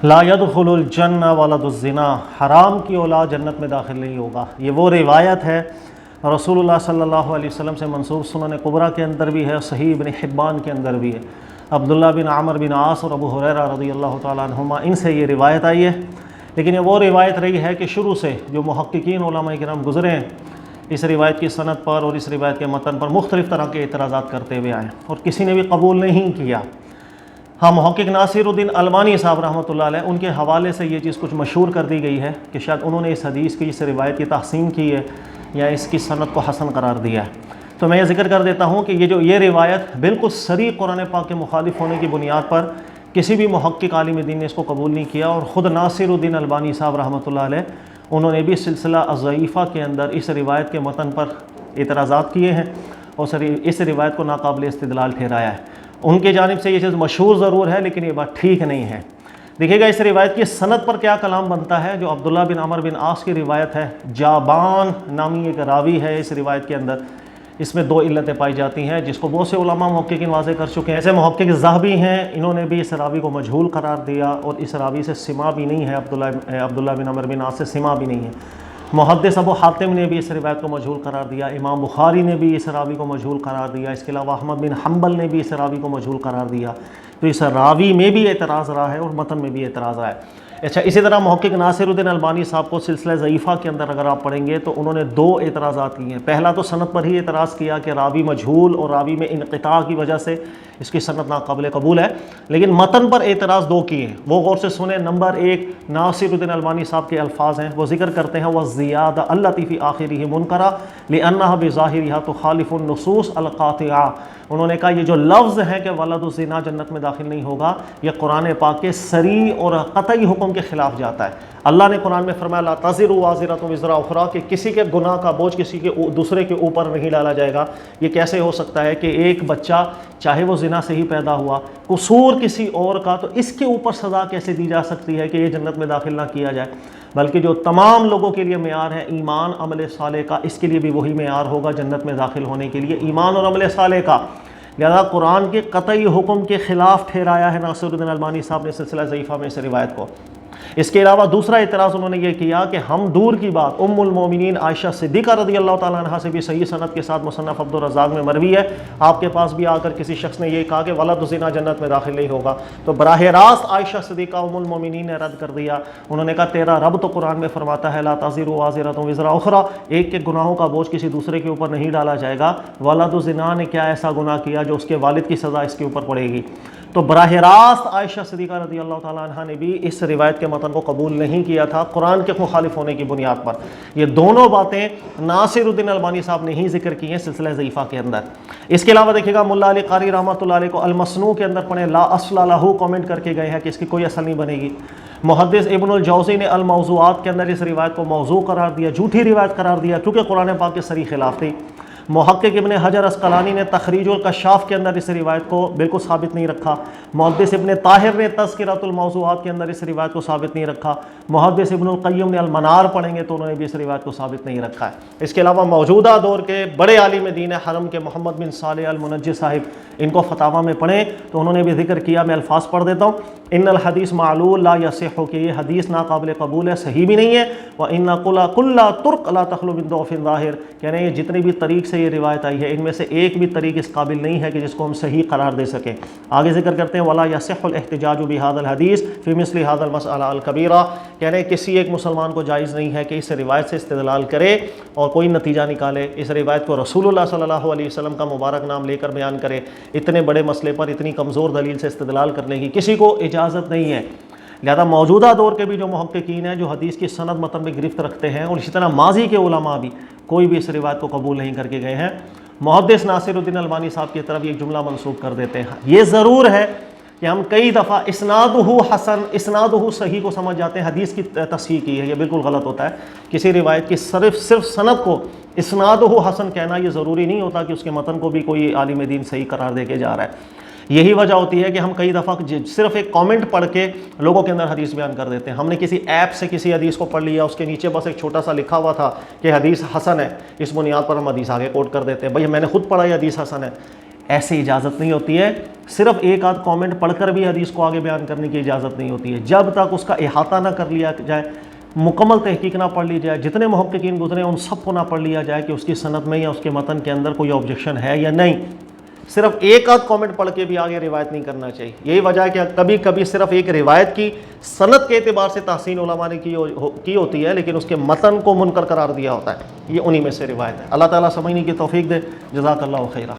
لا يدخل الجنہ ولد الزنا، حرام کی اولاد جنت میں داخل نہیں ہوگا۔ یہ وہ روایت ہے رسول اللہ صلی اللہ علیہ وسلم سے منسوب، سنن کبریٰ کے اندر بھی ہے، صحیح ابن حبان کے اندر بھی ہے۔ عبداللہ بن عمرو بن عاص اور ابو ہریرہ رضی اللہ تعالیٰ عنہما، ان سے یہ روایت آئی ہے۔ لیکن یہ وہ روایت رہی ہے کہ شروع سے جو محققین علماء کرام گزرے ہیں اس روایت کی سند پر اور اس روایت کے متن پر مختلف طرح کے اعتراضات کرتے ہوئے آئے اور کسی نے بھی قبول نہیں کیا۔ ہاں، محقق ناصر الدین البانی صاحب رحمۃ اللہ علیہ، ان کے حوالے سے یہ چیز کچھ مشہور کر دی گئی ہے کہ شاید انہوں نے اس حدیث کی، اس روایت کی تحسین کی ہے یا اس کی سند کو حسن قرار دیا ہے۔ تو میں یہ ذکر کر دیتا ہوں کہ یہ روایت بالکل صریح قرآن پاک کے مخالف ہونے کی بنیاد پر کسی بھی محقق عالم دین نے اس کو قبول نہیں کیا، اور خود ناصر الدین البانی صاحب رحمۃ اللہ علیہ انہوں نے بھی سلسلہ الضعیفہ کے اندر اس روایت کے متن پر اعتراضات کیے ہیں اور اس روایت کو ناقابل استدلال ٹھہرایا ہے۔ ان کی جانب سے یہ چیز مشہور ضرور ہے لیکن یہ بات ٹھیک نہیں ہے۔ دیکھیے گا اس روایت کی سند پر کیا کلام بنتا ہے۔ جو عبداللہ بن عمرو بن عاص کی روایت ہے، جابان نامی ایک راوی ہے اس روایت کے اندر، اس میں دو علتیں پائی جاتی ہیں جس کو بہت سے علماء محققین واضح کر چکے ہیں۔ ایسے محقق ذہبی ہیں، انہوں نے بھی اس راوی کو مجہول قرار دیا اور اس راوی سے سما بھی نہیں ہے، عبداللہ بن عمرو بن عاص سے سما بھی نہیں ہے۔ محدث ابو حاتم نے بھی اس روایت کو مجہول قرار دیا، امام بخاری نے بھی اس راوی کو مجہول قرار دیا، اس کے علاوہ احمد بن حنبل نے بھی اس راوی کو مجہول قرار دیا۔ تو اس راوی میں بھی اعتراض رہا ہے اور متن میں بھی اعتراض رہا ہے۔ اچھا، اسی طرح محقق ناصر الدین البانی صاحب کو سلسلہ ضعیفہ کے اندر اگر آپ پڑھیں گے تو انہوں نے دو اعتراضات کیے ہیں۔ پہلا تو سند پر ہی اعتراض کیا کہ راوی مجہول اور راوی میں انقطاع کی وجہ سے اس کی سند ناقابل قبول ہے، لیکن متن پر اعتراض دو کیے ہیں، وہ غور سے سنیں۔ نمبر ایک، ناصر الدین البانی صاحب کے الفاظ ہیں، وہ ذکر کرتے ہیں وَالزِّيَادَةُ الَّتِي فِي آخِرِهِ مُنْكَرَةٌ لِأَنَّهَا بِظَاهِرِهَا تُخَالِفُ النُّصُوصَ الْقَاطِعَةَ۔ انہوں نے کہا یہ جو لفظ ہے کہ ولد الزنا جنت میں داخل نہیں ہوگا، یہ قرآن پاک کے صریح اور قطعی حکم کے خلاف جاتا ہے۔ اللہ نے قرآن میں فرمایا لا تزر وازرۃ وزر اخری، کہ کسی کے گناہ کا بوجھ کسی کے دوسرے کے اوپر نہیں ڈالا جائے گا۔ یہ کیسے ہو سکتا ہے کہ ایک بچہ چاہے وہ زنا سے ہی پیدا ہوا، قصور کسی اور کا، تو اس کے اوپر سزا کیسے دی جا سکتی ہے کہ یہ جنت میں داخل نہ کیا جائے؟ بلکہ جو تمام لوگوں کے لیے معیار ہے ایمان عمل صالح کا، اس کے لیے بھی وہی معیار ہوگا جنت میں داخل ہونے کے لیے، ایمان اور عمل صالح کا۔ لہذا قرآن کے قطعی حکم کے خلاف ٹھہرایا ہے ناصر الدین البانی صاحب نے سلسلہ ضعیفہ میں اس روایت کو۔ اس کے علاوہ دوسرا اعتراض انہوں نے یہ کیا کہ ہم دور کی بات، ام المومنین عائشہ صدیقہ رضی اللہ تعالیٰ عنہ سے بھی صحیح سند کے ساتھ مصنف عبد الرزاق میں مروی ہے، آپ کے پاس بھی آ کر کسی شخص نے یہ کہا کہ ولد الزنا جنت میں داخل نہیں ہوگا، تو براہ راست عائشہ صدیقہ ام المومنین نے رد کر دیا۔ انہوں نے کہا تیرا رب تو قرآن میں فرماتا ہے لا تزر وازرۃ وزر اخری، ایک کے گناہوں کا بوجھ کسی دوسرے کے اوپر نہیں ڈالا جائے گا۔ ولد الزنا نے کیا ایسا گناہ کیا جو اس کے والد کی سزا اس کے اوپر پڑے گی؟ تو براہ راست عائشہ صدیقہ رضی اللہ تعالیٰ عنہ نے بھی اس روایت کے متن کو قبول نہیں کیا تھا قرآن کے مخالف ہونے کی بنیاد پر۔ یہ دونوں باتیں ناصر الدین البانی صاحب نے ہی ذکر کی ہیں سلسلہ ضعیفہ کے اندر۔ اس کے علاوہ دیکھیے گا ملا علی قاری رحمۃ اللہ علیہ کو المصنوع کے اندر پڑھیں، لا اصل لہ کامنٹ کر کے گئے ہیں کہ اس کی کوئی اصل نہیں بنے گی۔ محدث ابن الجوزی نے الموضوعات کے اندر اس روایت کو موضوع قرار دیا، جھوٹی روایت قرار دیا کیونکہ قرآن پاک کے صریح خلاف تھی۔ محقق ابن حجر عسقلانی نے تخریج الکشاف کے اندر اس روایت کو بالکل ثابت نہیں رکھا۔ محدث ابن طاہر نے تذکرۃ الموضوعات کے اندر اس روایت کو ثابت نہیں رکھا۔ محدث ابن القیم نے المنار پڑھیں گے تو انہوں نے بھی اس روایت کو ثابت نہیں رکھا ہے۔ اس کے علاوہ موجودہ دور کے بڑے عالم دین حرم کے محمد بن صالح المنجی صاحب، ان کو فتاویٰ میں پڑھیں تو انہوں نے بھی ذکر کیا، میں الفاظ پڑھ دیتا ہوں، ان الحدیث معلول لا یصح، کہ یہ حدیث ناقابل قبول ہے، صحیح بھی نہیں ہے، وان کل طرق لا تخلو من ضعف ظاہر، یعنی یہ جتنے بھی طریق سے یہ روایت آئی ہے ان میں سے ایک بھی طریق اس قابل نہیں ہے کہ جس کو ہم صحیح قرار دے سکیں۔ آگے ذکر کرتے ہیں ولا یصح الاحتجاج بهذا الحدیث فی مثل هذا المسألہ الکبیرہ، یعنی کسی ایک مسلمان کو جائز نہیں ہے کہ اس روایت سے استدلال کرے اور کوئی نتیجہ نکالے، اس روایت کو رسول اللہ صلی اللہ علیہ وسلم کا مبارک نام لے کر بیان کرے، اتنے بڑے مسئلے پر اتنی کمزور دلیل سے استدلال کرنے کی کسی کو اجازت نہیں ہے۔ لہذا موجودہ دور کے بھی جو محققین ہیں جو حدیث کی سند متن میں گرفت رکھتے ہیں، اور اسی طرح ماضی کے علماء بھی کوئی بھی اس روایت کو قبول نہیں کر کے گئے ہیں۔ محدث ناصر الدین البانی صاحب کی طرف ایک جملہ منسوب کر دیتے ہیں، یہ ضرور ہے کہ ہم کئی دفعہ اسنادہ حسن، اسنادہ صحیح کو سمجھ جاتے ہیں، حدیث کی تصحیح کی ہے، یہ بالکل غلط ہوتا ہے۔ کسی روایت کی صرف سند کو اسنادہ حسن کہنا یہ ضروری نہیں ہوتا کہ اس کے متن کو بھی کوئی عالم دین صحیح قرار دے کے جا رہا ہے۔ یہی وجہ ہوتی ہے کہ ہم کئی دفعہ صرف ایک کامنٹ پڑھ کے لوگوں کے اندر حدیث بیان کر دیتے ہیں۔ ہم نے کسی ایپ سے کسی حدیث کو پڑھ لیا، اس کے نیچے بس ایک چھوٹا سا لکھا ہوا تھا کہ حدیث حسن ہے، اس بنیاد پر ہم حدیث آگے کوٹ کر دیتے ہیں، بھئی میں نے خود پڑھا یہ حدیث حسن ہے۔ ایسی اجازت نہیں ہوتی ہے۔ صرف ایک آدھ کامنٹ پڑھ کر بھی حدیث کو آگے بیان کرنے کی اجازت نہیں ہوتی ہے، جب تک اس کا احاطہ نہ کر لیا جائے، مکمل تحقیق نہ پڑھ لی جائے، جتنے محققین گزرے ان سب کو نہ پڑھ لیا جائے کہ اس کی سند میں یا اس کے متن کے اندر کوئی آبجیکشن ہے یا نہیں، صرف ایک آدھ کامنٹ پڑھ کے بھی آگے روایت نہیں کرنا چاہیے۔ یہی وجہ ہے کہ کبھی کبھی صرف ایک روایت کی سند کے اعتبار سے تحسین علماء نے کی ہوتی ہے، لیکن اس کے متن کو منکر قرار دیا ہوتا ہے، یہ انہی میں سے روایت ہے۔ اللہ تعالیٰ سمجھنے کی توفیق دے۔ جزاک اللہ خیرہ۔